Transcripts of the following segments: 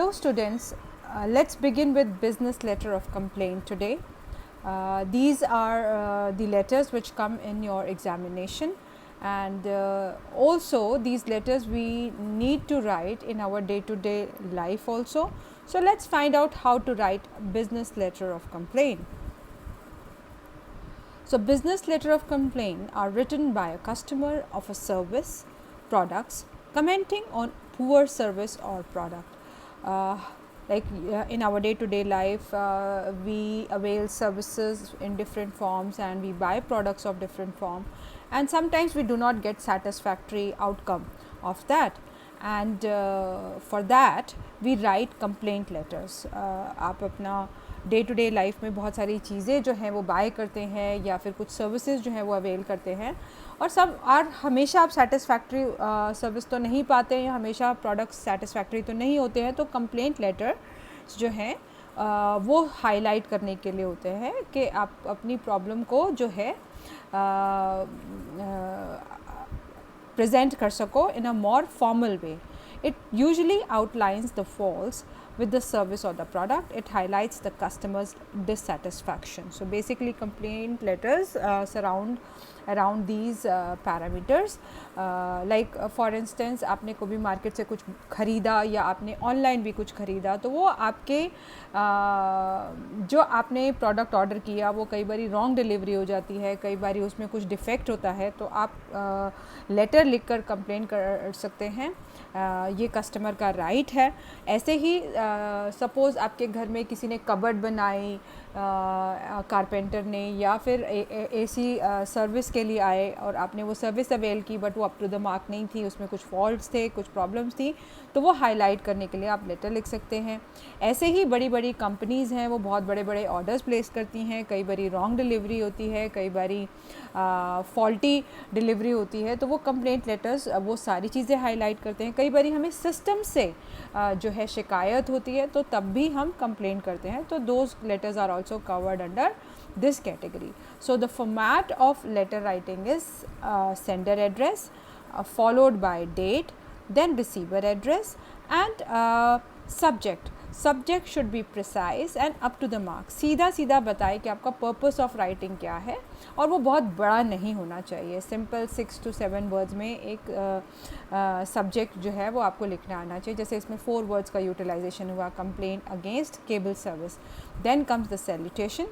Hello students, let's begin with business letter of complaint today. These are the letters which come in your examination, and also these letters we need to write in our day to day life also. So let's find out how to write business letter of complaint. So business letter of complaint are written by a customer of a service, products, commenting on poor service or product. In our day to day life, we avail services in different forms and we buy products of different form, and sometimes we do not get satisfactory outcome of that, and for that we write complaint letters. आप अपना day to day life में बहुत सारी चीज़ें जो हैं वो bye करते हैं या फिर कुछ सर्विसेज जो हैं वो अवेल करते हैं, और सब हमेशा आप सेटिस्फैक्ट्री सर्विस तो नहीं पाते हैं, हमेशा प्रोडक्ट्स सेटिस्फैक्ट्री तो नहीं होते हैं. तो कंप्लेंट लेटर जो हैं वो हाईलाइट करने के लिए होते हैं कि आप अपनी प्रॉब्लम को जो है प्रेजेंट कर सको in a more formal way. It usually outlines the faults with the service or the product. It highlights the customer's dissatisfaction. So basically complaint letters surround around these parameters. For instance, आपने कोई भी market से कुछ ख़रीदा या आपने online भी कुछ ख़रीदा, तो वो आपके जो आपने प्रोडक्ट ऑर्डर किया वो कई बारी रॉन्ग डिलीवरी हो जाती है, कई बारी उसमें कुछ डिफेक्ट होता है, तो आप लेटर लिखकर कंप्लेन कर सकते हैं. ये कस्टमर का राइट है. ऐसे ही सपोज़ आपके घर में किसी ने कबर्ड बनाई कारपेंटर ने, या फिर एसी सर्विस के लिए आए और आपने वो सर्विस अवेल की बट वो अप टू द मार्क नहीं थी, उसमें कुछ फॉल्ट्स थे, कुछ प्रॉब्लम्स थी, तो वो हाईलाइट करने के लिए आप लेटर लिख सकते हैं. ऐसे ही बड़ी बड़ी कंपनीज़ हैं, वो बहुत बड़े बड़े ऑर्डर्स प्लेस करती हैं, कई बारी रॉन्ग डिलीवरी होती है, कई बारी फॉल्टी डिलीवरी होती है, तो वो कंप्लेंट लेटर्स वो सारी चीज़ें हाईलाइट करते हैं. कई बारी हमें सिस्टम से जो है शिकायत होती है, तो तब भी हम कंप्लेंट करते हैं, तो those letters are also covered under this category. So the format of letter writing is sender address followed by date, then receiver address, and subject. Subject should be precise and up to the mark. सीधा सीधा बताए कि आपका purpose of writing क्या है, और वो बहुत बड़ा नहीं होना चाहिए. सिंपल 6 to 7 वर्ड्स में एक सब्जेक्ट जो है वो आपको लिखना आना चाहिए. जैसे इसमें 4 वर्ड्स का यूटिलाइजेशन हुआ, complaint against cable service. Then comes the salutation,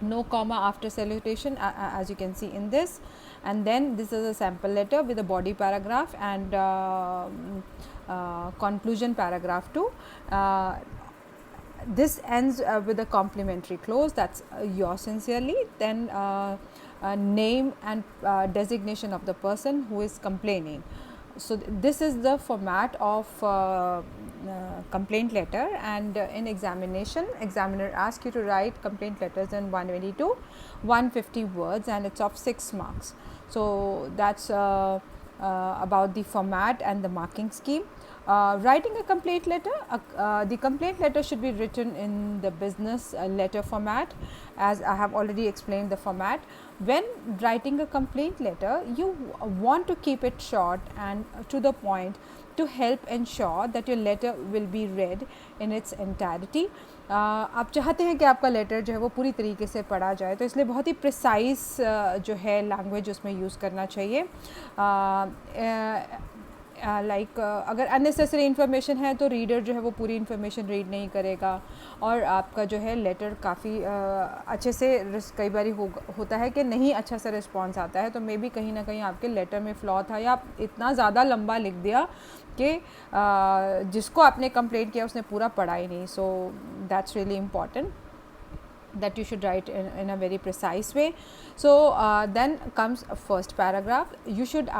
no comma after salutation, as you can see in this, and then this is a sample letter with a body paragraph and conclusion paragraph too. This ends with a complimentary close, that's yours sincerely. Then name and designation of the person who is complaining. So this is the format of complaint letter, and in examination, examiner asks you to write complaint letters in 120 to 150 words, and it's of 6 marks. So that's about the format and the marking scheme. Writing a complaint letter, the complaint letter should be written in the business letter format, as I have already explained the format. When writing a complaint letter, you want to keep it short and to the point to help ensure that your letter will be read in its entirety. आप चाहते हैं कि आपका letter जो है वो पूरी तरीके से पढ़ा जाए, तो इसलिए बहुत ही प्रिसाइज जो है लैंग्वेज उसमें यूज़ करना चाहिए. अगर अननेसेसरी इन्फॉर्मेशन है तो रीडर जो है वो पूरी इन्फॉर्मेशन रीड नहीं करेगा, और आपका जो है लेटर काफ़ी अच्छे से कई बार होता है कि नहीं अच्छा सा रिस्पॉन्स आता है, तो मे बी कहीं ना कहीं आपके लेटर में फ्लॉ था, या आप इतना ज़्यादा लंबा लिख दिया कि जिसको आपने कंप्लेंट किया उसने पूरा पढ़ा ही नहीं. So that's really important that you should write in a very precise way. So then comes a first paragraph. You should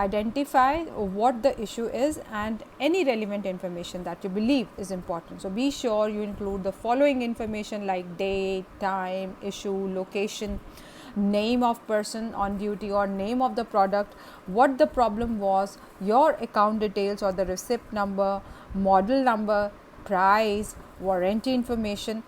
identify what the issue is and any relevant information that you believe is important. So be sure you include the following information like date, time, issue, location, name of person on duty or name of the product, what the problem was, your account details or the receipt number, model number, price, warranty information,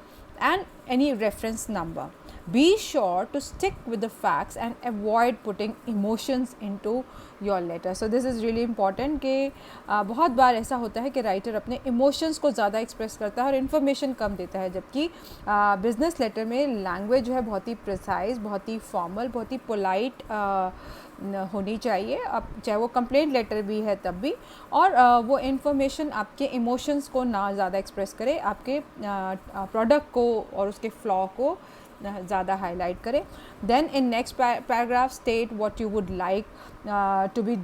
and any reference number. Be sure to stick with the facts and avoid putting emotions into your letter. So this is really important कि बहुत बार ऐसा होता है कि writer अपने emotions को ज़्यादा express करता है और इन्फॉर्मेशन कम देता है, जबकि बिजनेस लेटर में लैंग्वेज जो है बहुत ही प्रिसाइज, बहुत ही फॉर्मल, बहुत ही पोलाइट होनी चाहिए, अब चाहे वो कंप्लेंट लेटर भी है तब भी, और वो इन्फॉर्मेशन आपके इमोशंस को ना ज़्यादा एक्सप्रेस करे, आपके प्रोडक्ट को और उसके फ्लॉ को ज़्यादा हाईलाइट करें. Then in next paragraph state what you would like to be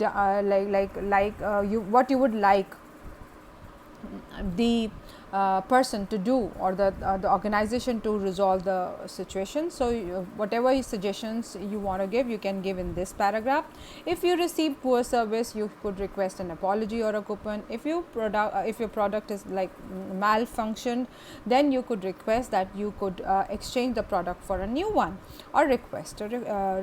you what you would like the person to do, or the organization to resolve the situation. So whatever suggestions you want to give, you can give in this paragraph. If you receive poor service, you could request an apology or a coupon. If your product is like malfunctioned, then you could request that you could exchange the product for a new one or request a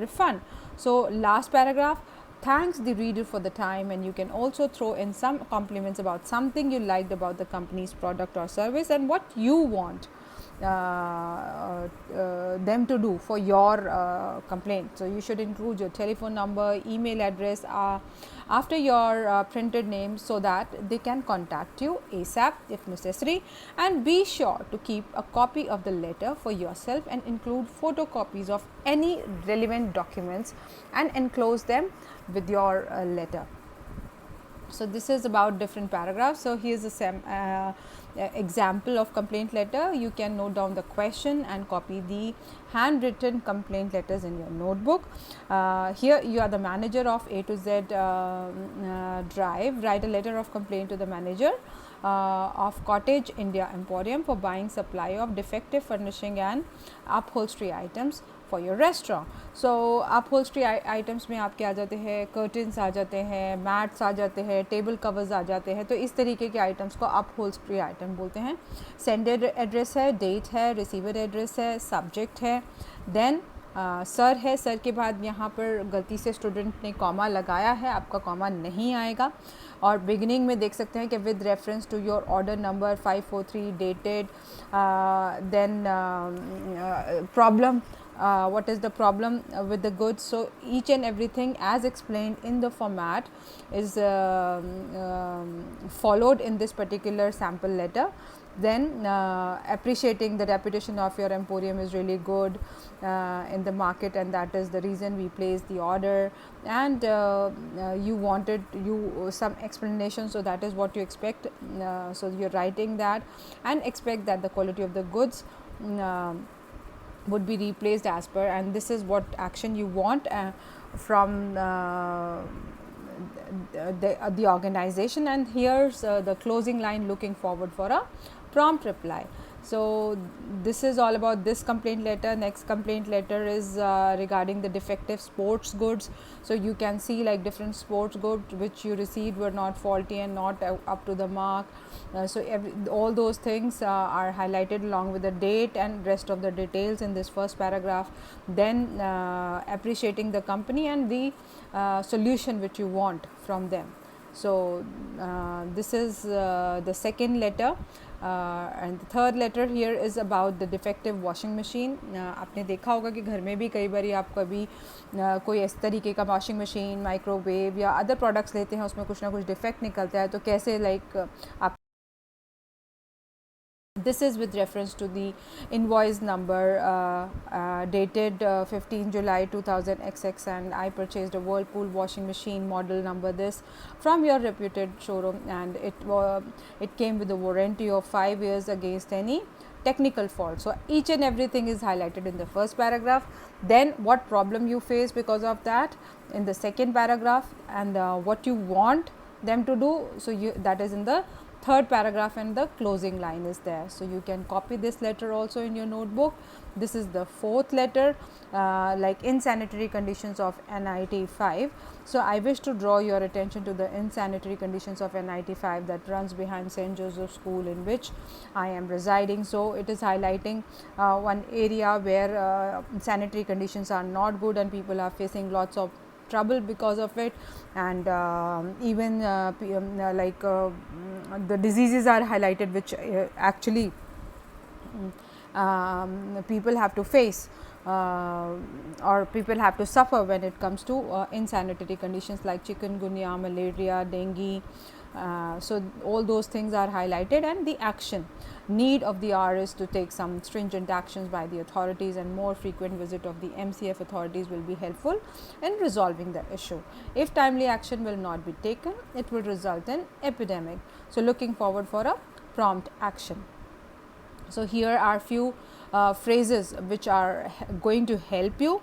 refund. So last paragraph thanks the reader for the time, and you can also throw in some compliments about something you liked about the company's product or service and what you want them to do for your complaint. So you should include your telephone number, email address after your printed name, so that they can contact you ASAP if necessary. And be sure to keep a copy of the letter for yourself and include photocopies of any relevant documents and enclose them with your letter. So this is about different paragraphs. So here's a example of complaint letter. You can note down the question and copy the handwritten complaint letters in your notebook. Here you are the manager of A to Z Drive. Write a letter of complaint to the manager of Cottage India Emporium for buying supply of defective furnishing and upholstery items for your restaurant. So upholstery items में आपके आ जाते हैं curtains, आ जाते हैं mats, आ जाते हैं table covers, आ जाते हैं. तो इस तरीके के आइटम्स को upholstery आइटम बोलते हैं. सेंडर एड्रेस है, डेट है, रिसीवर एड्रेस है, सब्जेक्ट है, देन सर है. सर के बाद यहाँ पर गलती से स्टूडेंट ने कॉमा लगाया है, आपका कॉमा नहीं आएगा. और बिगिनिंग में देख सकते हैं कि with reference to your order number 543 dated, then problem, what is the problem with the goods. So each and everything as explained in the format is followed in this particular sample letter. Then appreciating the reputation of your emporium is really good in the market, and that is the reason we placed the order, and you wanted some explanation, so that is what you expect. So you're writing that and expect that the quality of the goods would be replaced as per, and this is what action you want from the organization. And here's the closing line, looking forward for a prompt reply. So this is all about this complaint letter. Next complaint letter is regarding the defective sports goods. So you can see like different sports goods which you received were not faulty and not up to the mark. So all those things are highlighted along with the date and rest of the details in this first paragraph. Then appreciating the company and the solution which you want from them. So this is the second letter. And the third letter here is about the defective washing machine. आपने देखा होगा कि घर में भी कई बार आप कभी कोई इस तरीके का वॉशिंग मशीन, माइक्रोवेव या अदर प्रोडक्ट्स लेते हैं, उसमें कुछ ना कुछ डिफेक्ट निकलता है, तो कैसे लाइक आप this is with reference to the invoice number dated 15 July 2000 XX, and I purchased a Whirlpool washing machine model number this from your reputed showroom, and it came with a warranty of 5 years against any technical fault. So each and everything is highlighted in the first paragraph. Then what problem you face because of that in the second paragraph, and what you want them to do, so that is in the third paragraph, and the closing line is there. So you can copy this letter also in your notebook. This is the fourth letter, like insanitary conditions of NIT 5. So I wish to draw your attention to the insanitary conditions of NIT 5 that runs behind St. Joseph School in which I am residing. So it is highlighting one area where sanitary conditions are not good and people are facing lots of trouble because of it, and even the diseases are highlighted which actually people have to face. or people have to suffer when it comes to insanitary conditions like chikungunya, malaria, dengue. So all those things are highlighted, and the action need of the hour is to take some stringent actions by the authorities, and more frequent visit of the MCF authorities will be helpful in resolving the issue. If timely action will not be taken, it will result in epidemic. So looking forward for a prompt action. So here are few phrases which are going to help you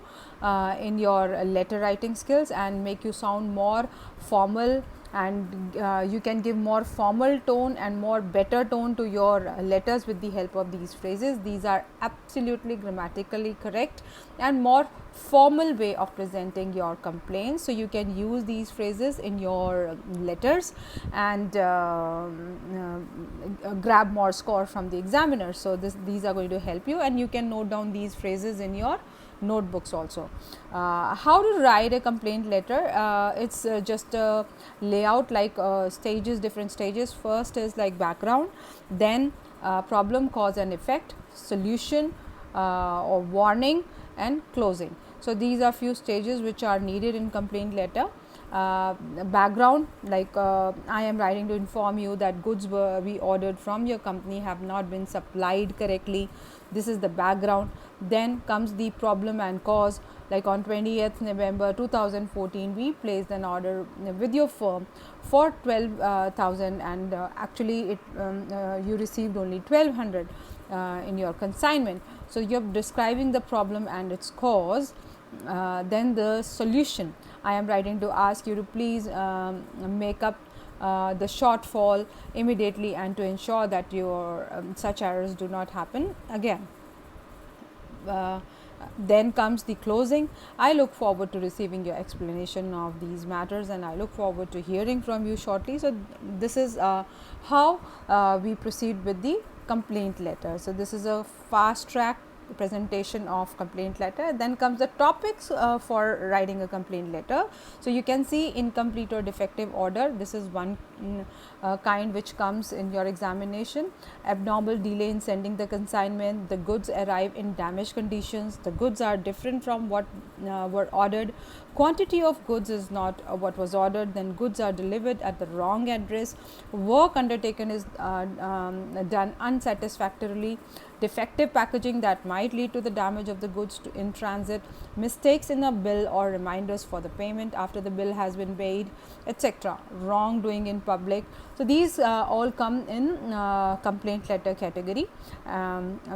in your letter writing skills and make you sound more formal, and you can give more formal tone and more better tone to your letters with the help of these phrases. These are absolutely grammatically correct and more formal way of presenting your complaints. So you can use these phrases in your letters and grab more score from the examiner. So these are going to help you, and you can note down these phrases in your notebooks also. How to write a complaint letter? It's just a layout like stages, different stages. First is like background, then problem, cause and effect, solution or warning, and closing. So these are few stages which are needed in complaint letter. Background, like I am writing to inform you that goods we ordered from your company have not been supplied correctly. This is the background. Then comes the problem and cause, like on 20th November 2014 we placed an order with your firm for 12,000 and actually you received only 1200 in your consignment. So you are describing the problem and its cause. Then the solution, I am writing to ask you to please make up the shortfall immediately and to ensure that your such errors do not happen again. Then comes the closing. I look forward to receiving your explanation of these matters, and I look forward to hearing from you shortly. So this is how we proceed with the complaint letter. So this is a fast track presentation of complaint letter. Then comes the topics for writing a complaint letter. So you can see incomplete or defective order. This is one kind which comes in your examination. Abnormal delay in sending the consignment, the goods arrive in damaged conditions, the goods are different from what were ordered, quantity of goods is not what was ordered, then goods are delivered at the wrong address, work undertaken is done unsatisfactorily, defective packaging that might lead to the damage of the goods in transit, mistakes in a bill or reminders for the payment after the bill has been paid, etc., wrongdoing in public. So these all come in complaint letter category,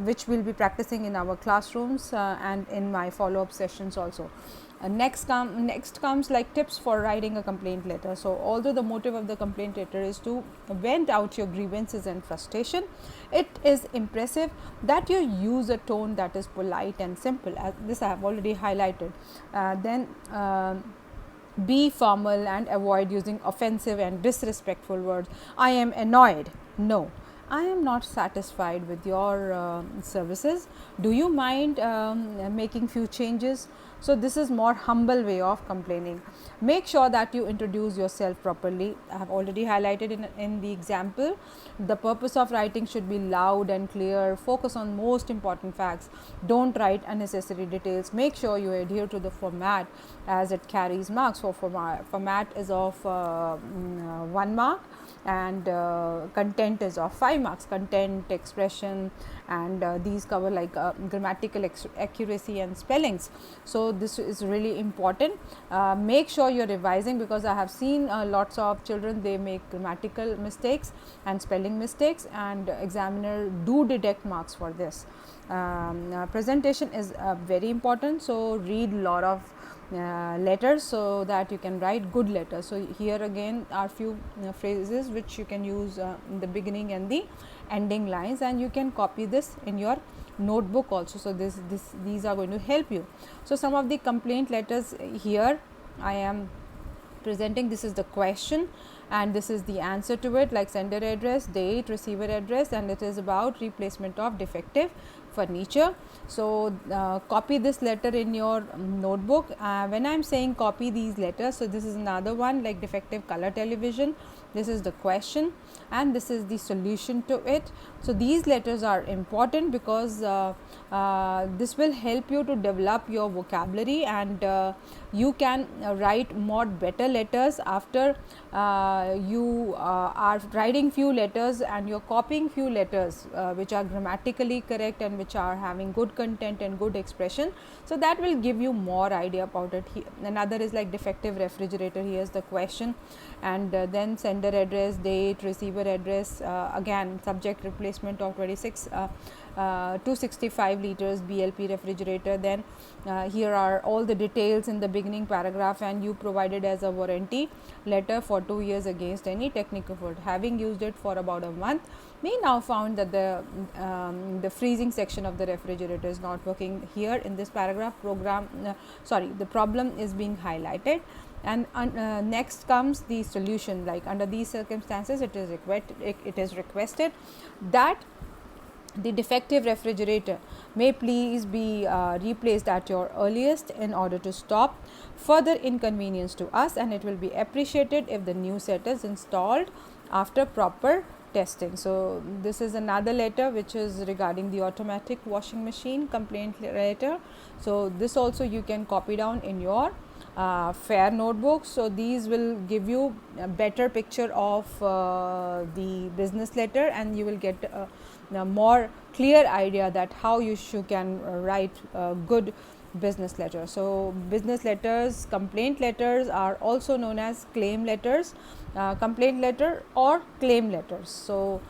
which we will be practicing in our classrooms and in my follow-up sessions also. Next comes like tips for writing a complaint letter. So although the motive of the complaint letter is to vent out your grievances and frustration, it is impressive that you use a tone that is polite and simple, as this I have already highlighted. Then be formal and avoid using offensive and disrespectful words. I am annoyed. No, I am not satisfied with your services. Do you mind making few changes? So this is more humble way of complaining. Make sure that you introduce yourself properly. I have already highlighted in the example. The purpose of writing should be loud and clear. Focus on most important facts. Don't write unnecessary details. Make sure you adhere to the format as it carries marks. So format is of 1 mark and content is of 5 marks. Content, expression, and these cover like grammatical accuracy and spellings. So this is really important. Make sure you are revising, because I have seen lots of children, they make grammatical mistakes and spelling mistakes, and examiner do deduct marks for this. Presentation is very important, so read lot of letters so that you can write good letters. So here again are few phrases which you can use in the beginning and the ending lines, and you can copy this in your notebook also. So these are going to help you. So some of the complaint letters here I am presenting. This is the question and this is the answer to it, like sender address, date, receiver address, and it is about replacement of defective furniture. So copy this letter in your notebook. When I am saying copy these letters, so this is another one like defective color television. This is the question. and this is the solution to it. So, these letters are important because this will help you to develop your vocabulary, and you can write more better letters after you are writing few letters and you are copying few letters which are grammatically correct and which are having good content and good expression. So, that will give you more idea about it. Another is like defective refrigerator. Here is the question, and then sender address, date, receiver address, again subject replacement of 265 liters BLP refrigerator. Then here are all the details in the beginning paragraph, and you provided as a warranty letter for 2 years against any technical fault. Having used it for about a month, we now found that the freezing section of the refrigerator is not working. Here in this paragraph, the problem is being highlighted, and next comes the solution. Like under these circumstances, it is requested that the defective refrigerator may please be replaced at your earliest in order to stop further inconvenience to us, and it will be appreciated if the new set is installed after proper testing. So, this is another letter which is regarding the automatic washing machine complaint letter. So, this also you can copy down in your fair notebooks. So, these will give you a better picture of the business letter, and you will get a more clear idea that how you can write good business letter. So, business letters, complaint letters are also known as claim letters, complaint letter or claim letters. So,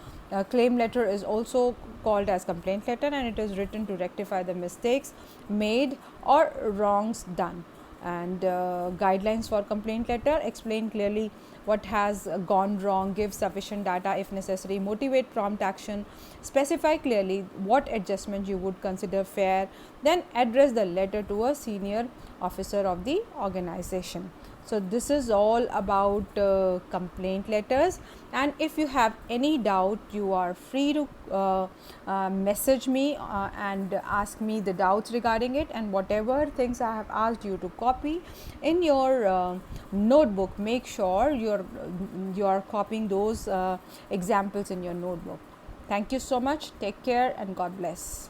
claim letter is also called as complaint letter, and it is written to rectify the mistakes made or wrongs done. And guidelines for complaint letter: explain clearly what has gone wrong, give sufficient data if necessary, motivate prompt action, specify clearly what adjustment you would consider fair, then address the letter to a senior officer of the organization. So, this is all about complaint letters, and if you have any doubt, you are free to message me and ask me the doubts regarding it, and whatever things I have asked you to copy in your notebook, make sure you are copying those examples in your notebook. Thank you so much. Take care and God bless.